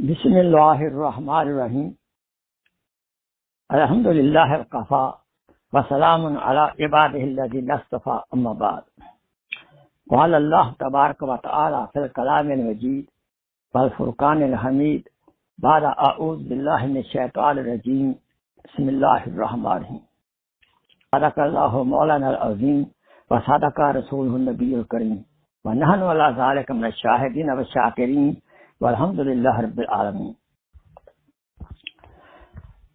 Bismillahirrahmanirrahim. Alhamdulillah al-qafa wa salamun ala ibadihi alladhina istafa amma ba'd. Qala Allah tabaraka wa ta'ala fil kalam al-majid wal furqan al-hamid ba'da a'udhu billahi minash shaitanir rajim. Bismillahir rahmanir rahim. Sadakallahu Molana al-azim wa sadaka rasuluhu an-nabiyyul kareem wa nahnu ala zalika minash shahidin wa shakirin. Alhamdulillah Rabbil Alameen.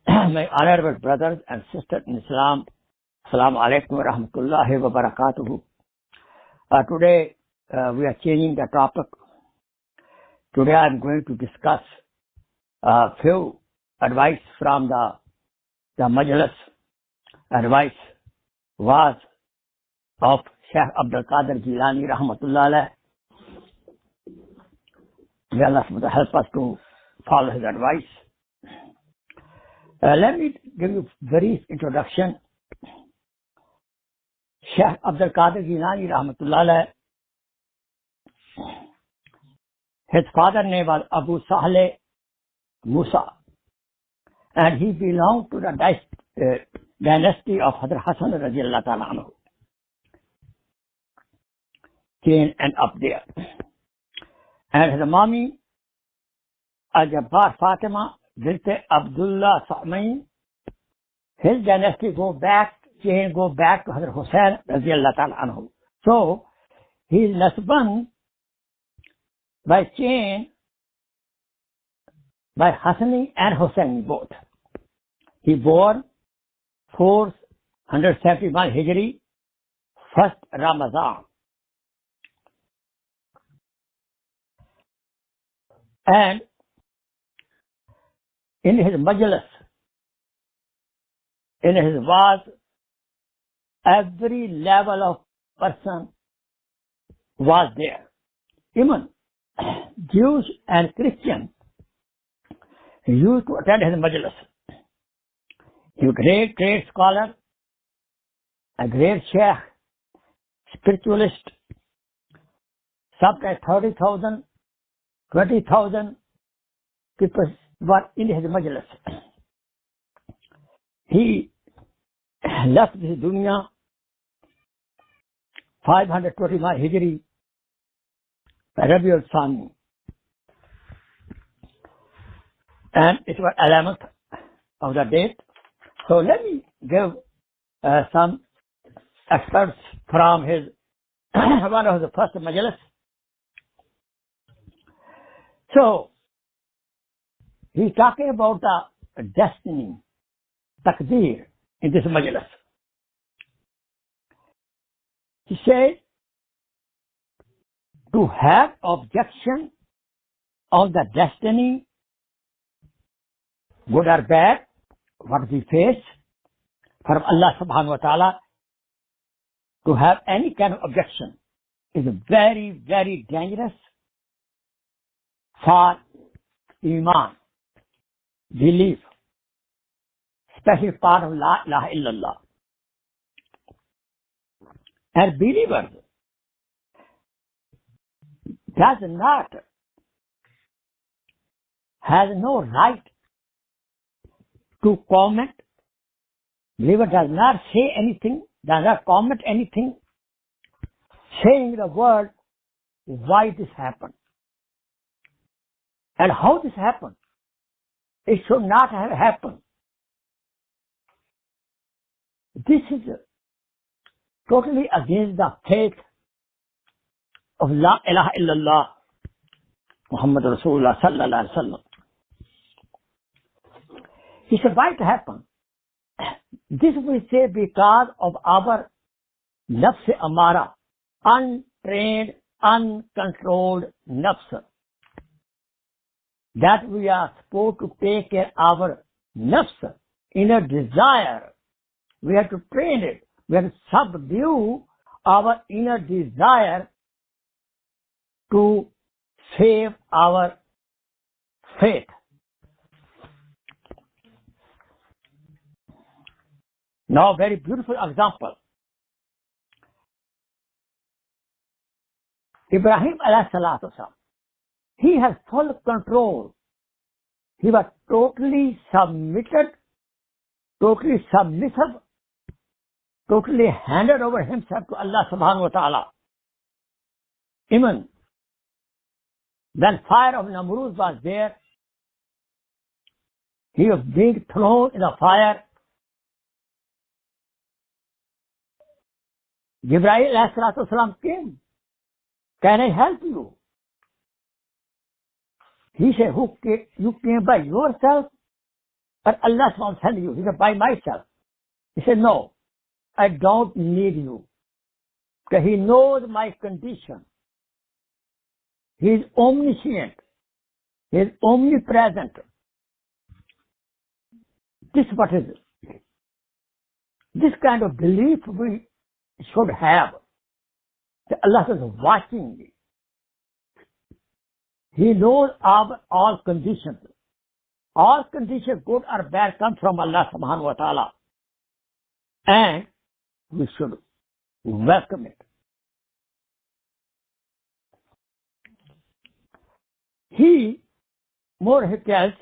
My honorable brothers and sisters in Islam, Assalamu alaikum wa rahmatullahi wa barakatuhu. Today we are changing the topic. Today I am going to discuss a few advice from the Majlis. Advice was of Sheikh Abdul Qadir Jeelani rahmatullah alayh. May Allah help us to follow his advice. Let me give you a brief introduction. Sheikh Abdul Qadir Jeelani rahmatullah alayh, his father name was Abu Sahle Musa, and he belonged to the dynasty of Hazrat Hassan radiallahu ta'ala anhu. Came and up there. And his mommy, Al-Jabbar Fatima, bint Abdullah Sa'main, his dynasty go back to Hazrat Hussain radiallahu ta'ala anhu. So, he is Nasban by chain by Hassani and Hussaini both. He born 471 Hijri, first Ramadan. And in his Majlis, in his was, every level of person was there. Even Jews and Christians used to attend his Majlis. He was a great scholar, a great sheikh, spiritualist, sometimes 30,000, 20,000 people were in his Majlis. He left this dunya 521 Hijri, Rabiul Thani, and it was 11th of the date. So let me give some excerpts from his one of the first Majlis. So, he's talking about the destiny, taqdeer, in this Majlis. He said, to have objection on the destiny, good or bad, what we face from Allah subhanahu wa ta'ala, to have any kind of objection is very, very dangerous for iman, belief, special part of la ilaha illallah. And believers has no right to comment. Believer does not say anything, does not comment anything, saying the word why this happened and how this happened. It should not have happened. This is totally against the faith of la ilaha illallah Muhammad Rasulullah sallallahu alaihi wasallam. He said, why it happened? This we say because of our nafs amara, untrained, uncontrolled nafs. That we are supposed to take care of our nafs, inner desire. We have to train it. We have to subdue our inner desire to save our faith. Now, very beautiful example. Ibrahim alayhi salatu wasalam, he has full control He was totally submitted, totally submissive, totally handed over himself to Allah subhanahu wa ta'ala. Even when fire of Namrud was there, he was being thrown in the fire. Jibreel alayhi salatu wasalam came. Can I help you? He said, you came by yourself? But Allah won't send you. He said, by myself. He said, no, I don't need you. Because he knows my condition. He is omniscient. He is omnipresent. This what is it? This kind of belief we should have. That Allah is watching me. He knows our all conditions. All conditions, good or bad, come from Allah subhanahu wa ta'ala. And we should welcome it. He tells,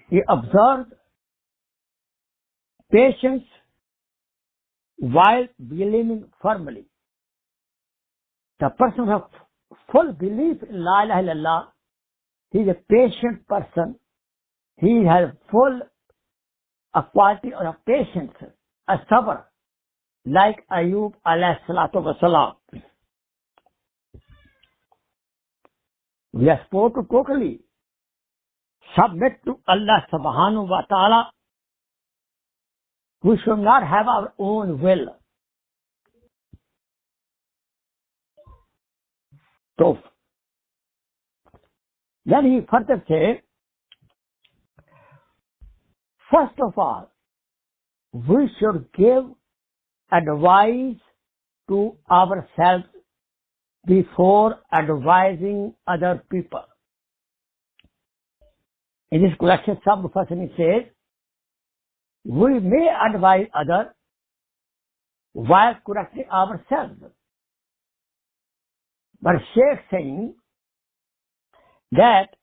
he observed patience while believing firmly. The person who has full belief in la ilaha illallah, he is a patient person. He has full a quality of a patience, a sabr, like Ayub alayhi salatu wasalam. We are supposed to totally submit to Allah subhanahu wa ta'ala. We should not have our own will. So, then he further says, first of all, we should give advice to ourselves before advising other people. In this collection, some person says, we may advise others while correcting ourselves. But Sheikh saying that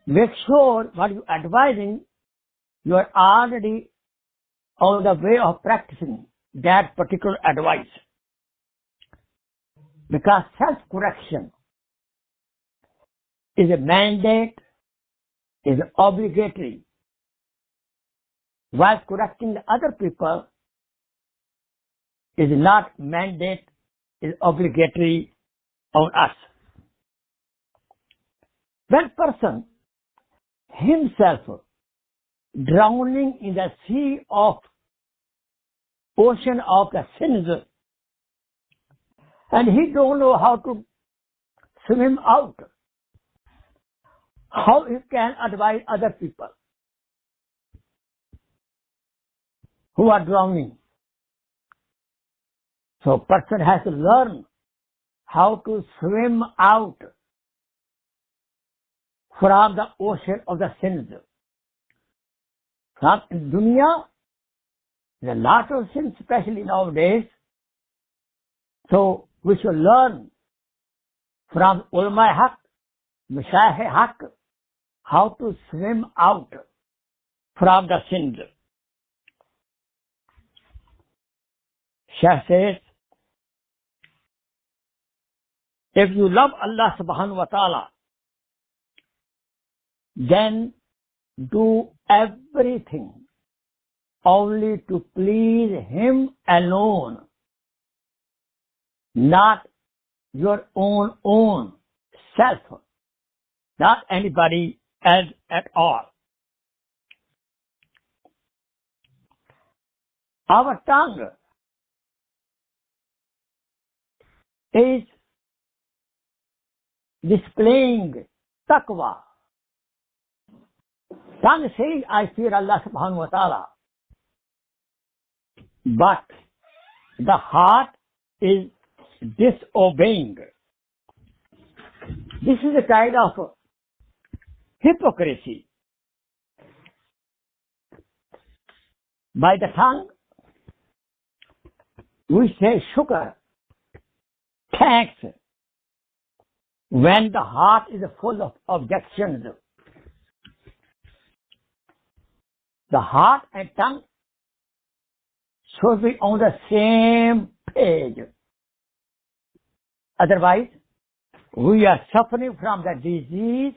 make sure what you are advising, you are already on the way of practicing that particular advice. Because self-correction is a mandate, is obligatory. While correcting the other people is not mandate, is obligatory on us. When person himself drowning in the sea of ocean of the sins, and he don't know how to swim out, how he can advise other people who are drowning? So person has to learn how to swim out from the ocean of the sins. Now in dunya, there are a lot of sins, especially nowadays. So we should learn from ulama haq, mashayikh haq, how to swim out from the sins. Shaykh says, if you love Allah subhanahu wa ta'ala, then do everything only to please Him alone, not your own self, not anybody else at all. Our tongue is displaying taqwa. Tongue says, I fear Allah subhanahu wa ta'ala. But the heart is disobeying. This is a kind of hypocrisy. By the tongue, we say shukr, thanks, when the heart is full of objections. The heart and tongue should be on the same page. Otherwise, we are suffering from the disease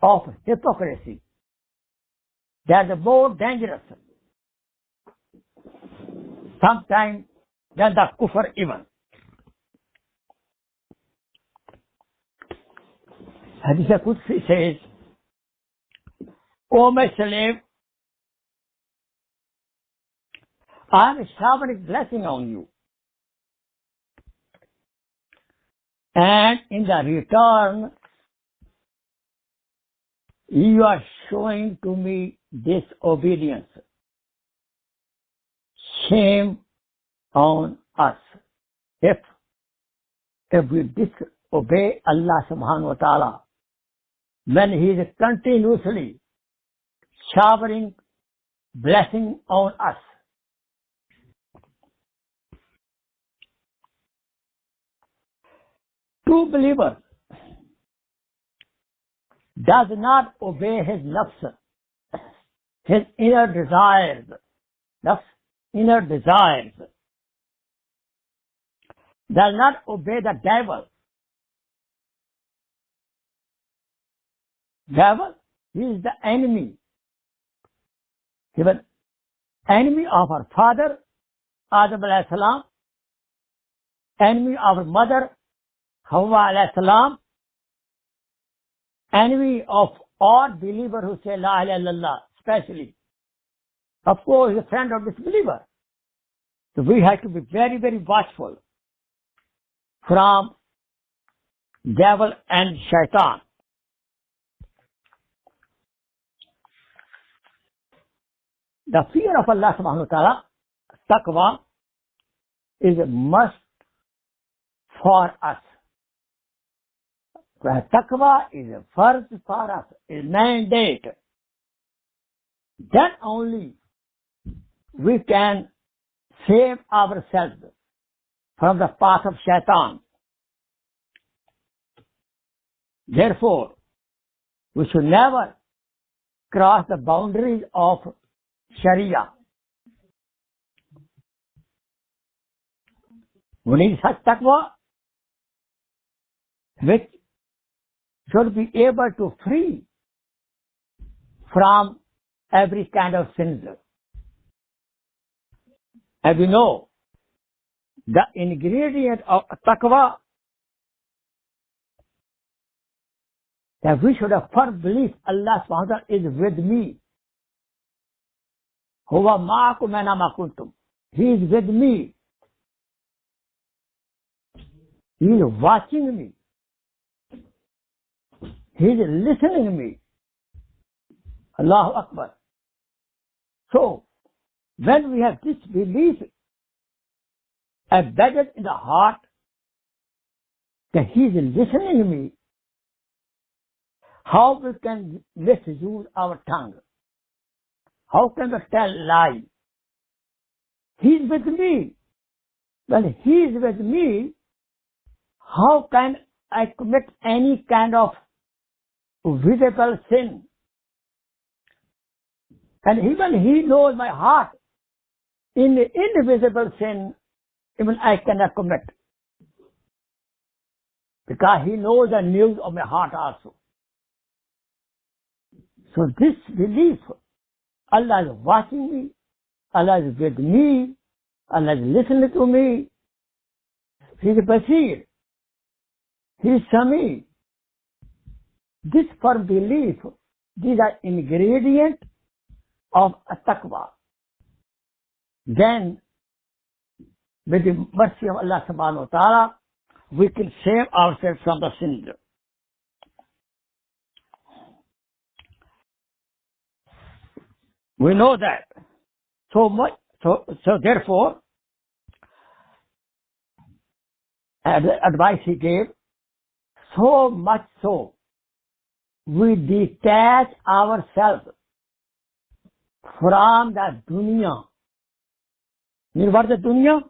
of hypocrisy. That is more dangerous sometimes than the kufr even. Hadith al-Qudsi says, O my slave, I am showering blessing on you, and in the return, you are showing to me disobedience. Shame on us if we disobey Allah subhanahu wa ta'ala when He is continuously showering blessing on us. True believer does not obey his nafs, his inner desires. Nafs, inner desires. Does not obey the devil. Devil, he is the enemy. He was enemy of our father, Adam alayhi salam, enemy of our mother, Hawa alayhi salam, enemy of all believers who say La ilaha illallah, especially. Of course, a friend of disbeliever. So we have to be very, very watchful from devil and shaitan. The fear of Allah subhanahu wa ta'ala, taqwa, is a must for us. Taqwa is a first for us, is mandate. Then only we can save ourselves from the path of shaitan. Therefore, we should never cross the boundaries of Sharia. We need such taqwa which should be able to free from every kind of sin. As we know, the ingredient of taqwa, that we should have firm belief Allah subhanahu wa ta'ala is with me. Huwa ma'akum aina ma kuntum. He is with me. He is watching me. He is listening to me. Allahu Akbar. So, when we have this belief embedded in the heart that He is listening to me, how we can misuse our tongue? How can we tell lie? He is with me. When He is with me, how can I commit any kind of visible sin? And even He knows my heart. In the invisible sin, even I cannot commit. Because He knows the news of my heart also. So this belief, Allah is watching me, Allah is with me, Allah is listening to me, He is Basir, He is Sami. This firm belief, these are ingredients of taqwa. Then, with the mercy of Allah subhanahu wa ta'ala, we can save ourselves from the sins. We know that. So therefore, the advice he gave, so much so, we detach ourselves from the dunya. You know what is the dunya?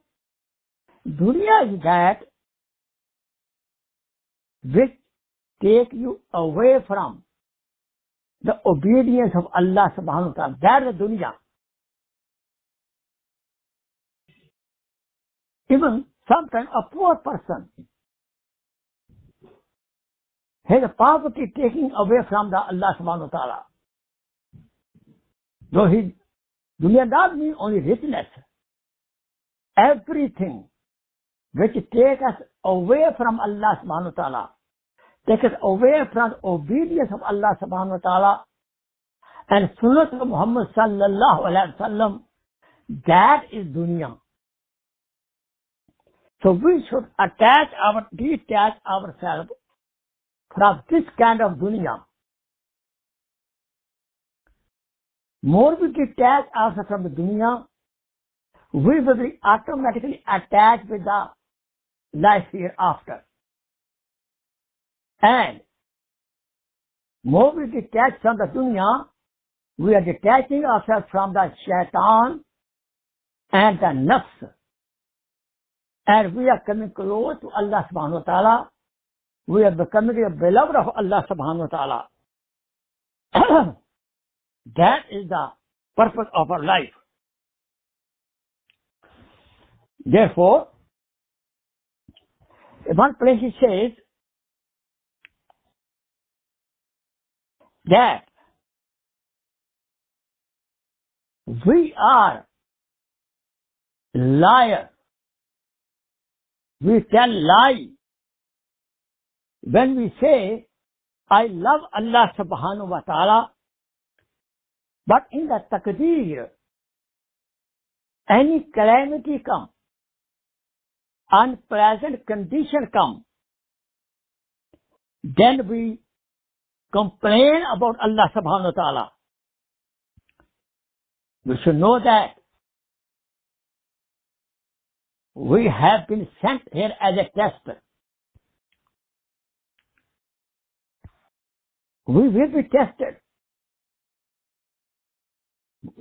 Dunya is that which take you away from the obedience of Allah subhanahu wa ta'ala. That is dunya. Even sometimes a poor person has a poverty taking away from the Allah subhanahu wa ta'ala. Though his dunya does mean only richness. Everything which takes us away from Allah subhanahu wa ta'ala, take us away from obedience of Allah subhanahu wa ta'ala and sunnah of Muhammad sallallahu alaihi wasallam, that is dunya. So we should detach ourselves from this kind of dunya. More we detach ourselves from the dunya, we will be automatically attached with the life hereafter. And more we detach from the dunya, we are detaching ourselves from the shaitan and the nafs. And we are coming close to Allah subhanahu wa ta'ala. We are becoming a beloved of Allah subhanahu wa ta'ala. That is the purpose of our life. Therefore, in one place he says that we are liars. We tell lie when we say, I love Allah subhanahu wa ta'ala, but in the taqdeer, any calamity come, unpleasant condition come, then we complain about Allah subhanahu wa ta'ala. We should know that we have been sent here as a test. We will be tested.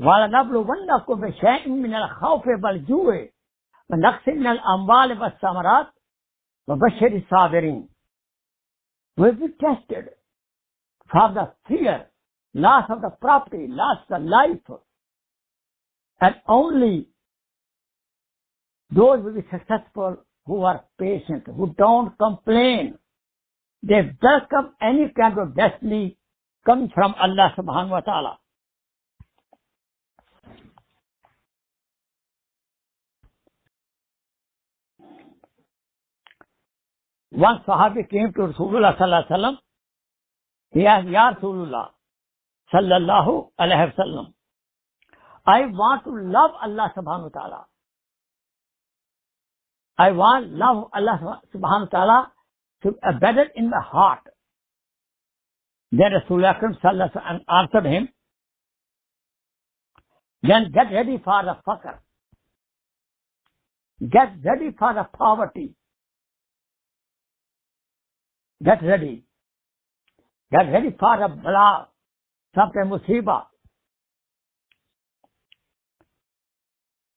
وَلَنَبْلُوَنَّكُمْ بِشَيْءٍ مِّنَ الْخَوْفِ وَالْجُوعِ وَنَقْصٍ مِّنَ الْأَمْوَالِ وَالثَّمَرَاتِ وَبَشِّرِ الصَّابِرِينَ. We will be tested from the fear, loss of the property, loss of the life. And only those will be successful who are patient, who don't complain. They welcome any kind of destiny coming from Allah subhanahu wa ta'ala. One Sahabi came to Rasulullah sallallahu alaihi wasallam. He asked, Ya Rasulullah sallallahu alaihi wasallam, I want to love Allah subhanahu wa ta'ala. I want love Allah subhanahu wa ta'ala to be embedded in my heart. Then Rasulullah sallallahu alaihi wasallam answered him, then get ready for the faqir. Get ready for the poverty. Get ready. Get ready for the bala, sometimes musibah.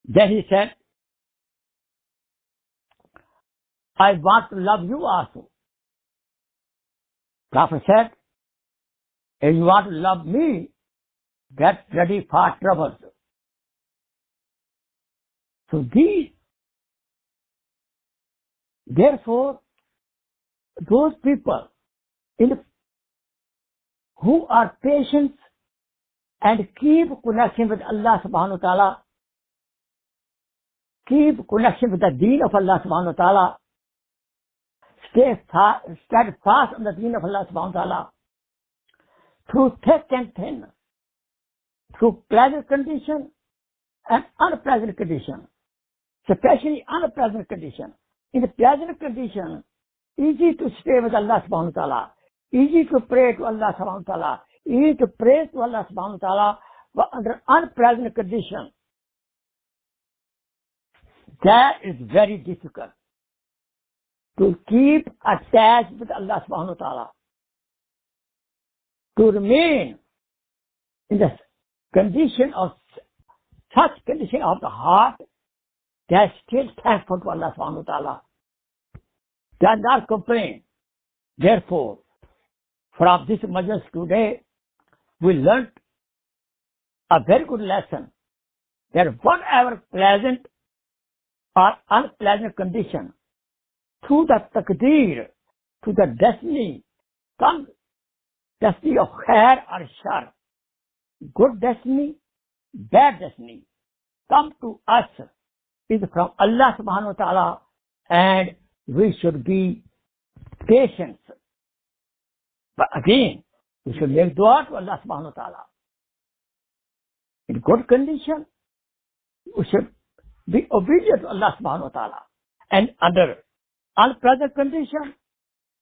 Then he said, I want to love you also. Prophet said, if you want to love me, get ready for troubles. So therefore, those people who are patient and keep connection with Allah subhanahu wa ta'ala, keep connection with the deen of Allah subhanahu wa ta'ala, stay steadfast on the deen of Allah subhanahu wa ta'ala, through thick and thin, through pleasant condition and unpleasant condition, especially unpleasant condition. In the pleasant condition, easy to stay with Allah subhanahu wa ta'ala, easy to pray to Allah subhanahu wa ta'ala, easy to pray to Allah subhanahu wa ta'ala, but under unpleasant condition, that is very difficult to keep attached with Allah subhanahu wa ta'ala. To remain in the condition of such condition of the heart, they are still thankful to Allah subhanahu wa ta'ala. They are not complaining. Therefore, from this Majlis today, we learnt a very good lesson that whatever pleasant or unpleasant condition through the taqdeer, to the destiny, comes destiny of khair or shar, good destiny, bad destiny, come to us is from Allah subhanahu wa ta'ala, and we should be patient. But again, we should make dua to Allah subhanahu wa ta'ala. In good condition, we should be obedient to Allah subhanahu wa ta'ala. And under unpleasant condition,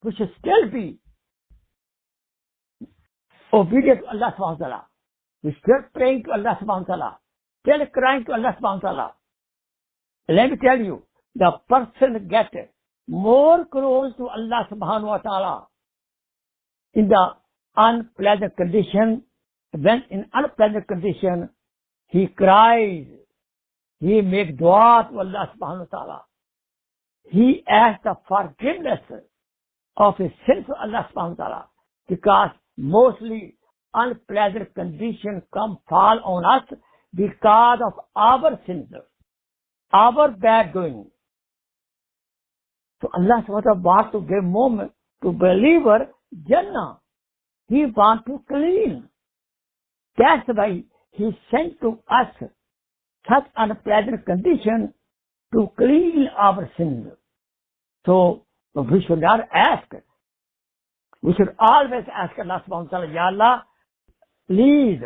we should still be obedient to Allah subhanahu wa ta'ala. We still praying to Allah subhanahu wa ta'ala, still crying to Allah subhanahu wa ta'ala. Let me tell you, the person gets more close to Allah subhanahu wa ta'ala in the unpleasant condition. When in unpleasant condition, he cries, he makes dua to Allah subhanahu wa ta'ala. He asks the forgiveness of his sins to Allah subhanahu wa ta'ala, because mostly unpleasant conditions fall on us because of our sins, our bad doing. So Allah subhanahu wa ta'ala wants to give moment to believer Jannah. He wants to clean. That's why He sent to us such unpleasant condition to clean our sins. So we should not ask. We should always ask Allah subhanahu wa ta'ala, Ya Allah, please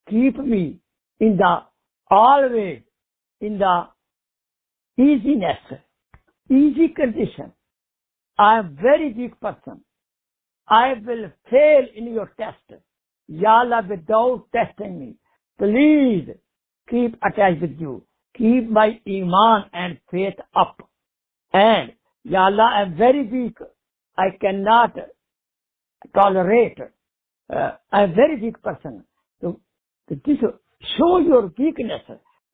keep me in the always in the easiness, easy condition. I am very weak person. I will fail in your test. Ya Allah, without testing me, please keep attached with you. Keep my iman and faith up. And Ya Allah, I am very weak. I cannot tolerate. I am very weak person. So show your weakness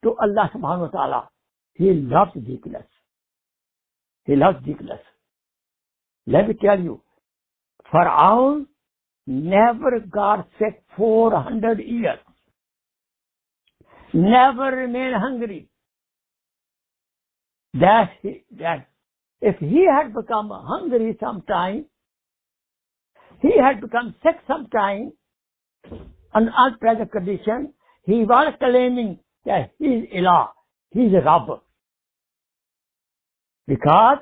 to Allah subhanahu wa ta'ala. He loves weakness. He loves weakness. Let me tell you, Pharaoh never got sick 400 years. Never remained hungry. That if he had become hungry sometime, he had become sick sometime, an unpleasant condition, he was claiming that he is ilah, he is a Rabb. Because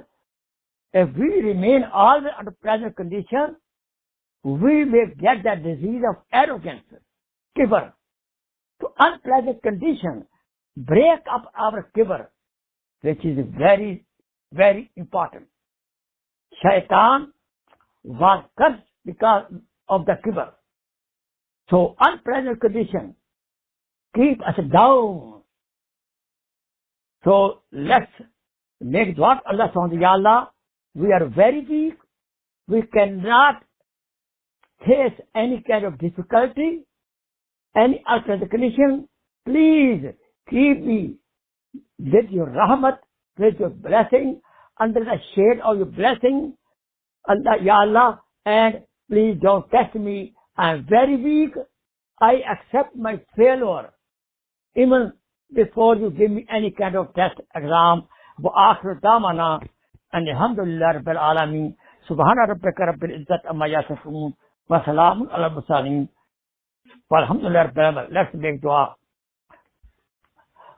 if we remain always under present condition, we may get that disease of arrogance, kibr. To unpleasant condition, break up our kibr, which is very, very important. Shaitan was cursed because of the kibr. So unpleasant condition keep us down. So let's make dua to Allah subhanahu wa ta'ala. Ya Allah, we are very weak. We cannot face any kind of difficulty, any unpleasant condition. Please keep me with your rahmat, with your blessing, under the shade of your blessing, Allah, Ya Allah, and please don't test me. I am very weak. I accept my failure, even before you give me any kind of test exam. وآخر دعوانا أن الحمد لله رب العالمين سبحان ربك رب العزة عما يصفون وسلام على المرسلين والحمد لله رب العالمين. Let's make dua.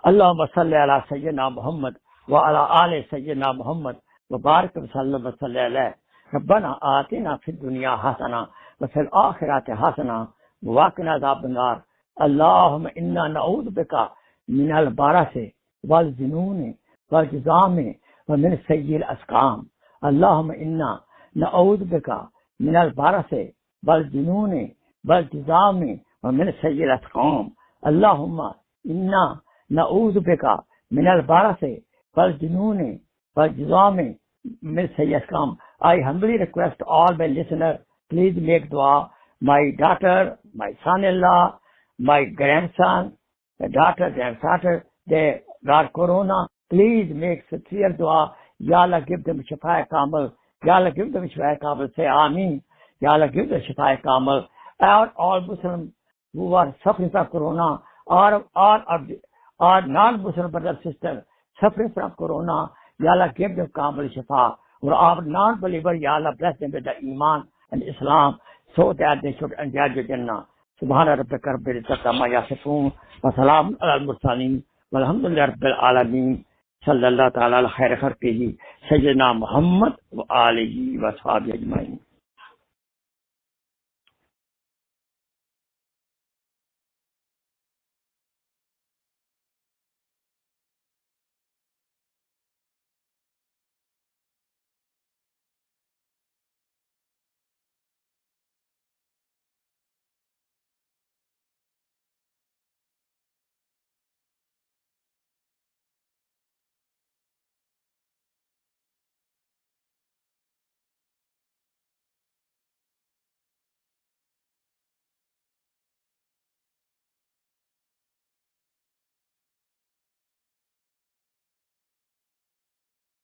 اللهم صل على سيدنا محمد وعلى آل سيدنا محمد وبارك وسلم وصل عليه. ربنا آتنا في الدنيا حسنة وفي الآخرة حسنة وقنا عذاب النار. اللهم إنا نعوذ بك من البرص والجنون والجذام ومن سيء الأسقام. اللهم إنا نعوذ بك من البرص والجنون والجذام ومن سيء الأسقام. اللهم إنا نعوذ بك من البرص والجنون والجذام من سيء الأسقام. I humbly request all my listeners, please make dua. My daughter, my son-in-law, my grandson, the daughter, granddaughter, they got corona. Please make sincere dua. Ya Allah, give them shafa kamil, Ya Allah, give them Shifai Kamil. Say Ameen. Ya Allah, give them Shifai Kamil. All Muslims who are suffering from corona, or non-Muslim brothers and sisters suffering from corona, Ya Allah, give them Kamil Shifa. Or our non-believer, Ya Allah, bless them with the iman and Islam, so that they should enjoy the Jannah. Subhana rabbika rabbil izzati amma yasifun, wa salamun alal mursalin, walhamdulillahi rabbil alamin. Sallallahu ta'ala ala khairi khalqihi, Sayyidina Muhammad wa alihi wa sahbihi ajma'in.